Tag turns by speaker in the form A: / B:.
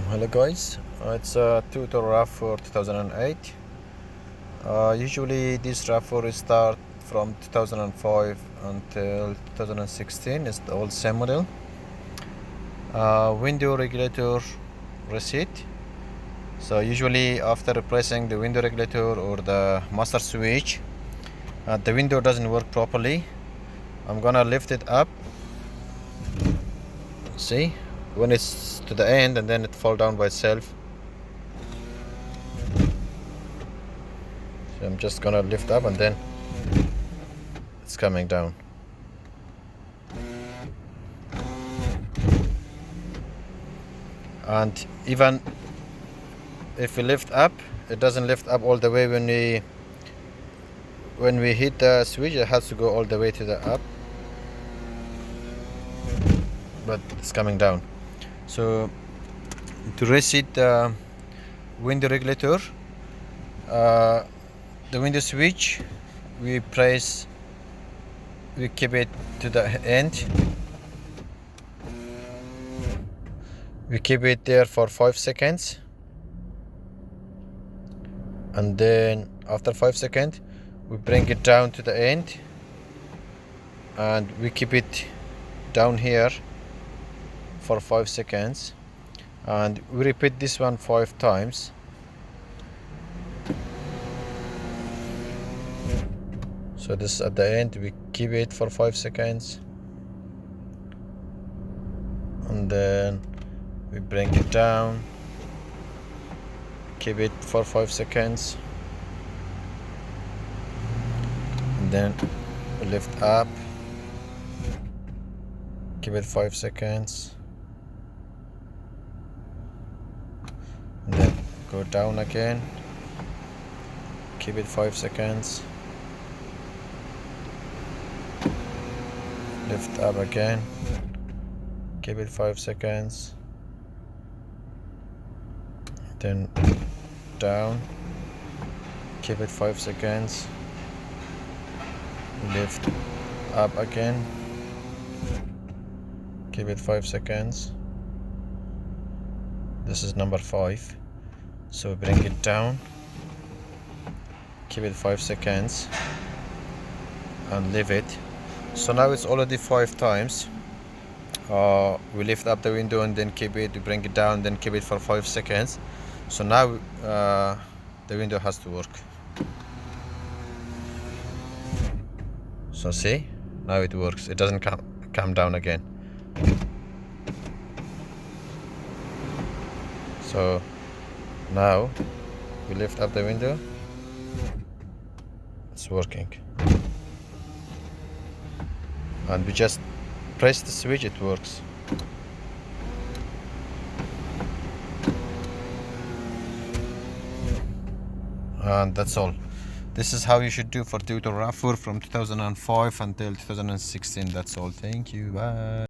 A: Hello guys, it's tutor Rav4 2008. Usually this Rav4 start from 2005 until 2016. It's the old same model. Window regulator reset. So usually after replacing the window regulator or the master switch, the window doesn't work properly. I'm gonna lift it up. See, when it's to the end and then it fall down by itself. So I'm just gonna lift up and then it's coming down. And even if we lift up, it doesn't lift up all the way. When we hit the switch, it has to go all the way to the up, but it's coming down. So to reset the window regulator, the window switch, we keep it to the end. We keep it there for 5 seconds, and then after 5 seconds we bring it down to the end and we keep it down here for 5 seconds, and we repeat this one 5 times. So this at the end, we keep it for 5 seconds and then we bring it down, keep it for 5 seconds, and then we lift up, keep it 5 seconds, and then go down again, keep it 5 seconds, lift up again, keep it 5 seconds, then down, keep it 5 seconds, lift up again, keep it 5 seconds. This is number 5. So bring it down, keep it 5 seconds and leave it. So now it's already 5 times. We lift up the window and then keep it, we bring it down, then keep it for 5 seconds. So now the window has to work. So see, now it works. It doesn't come down again. So now we lift up the window, it's working, and we just press the switch, it works. And that's all. This is how you should do for tutor Rav4 from 2005 until 2016. That's all. Thank you. Bye.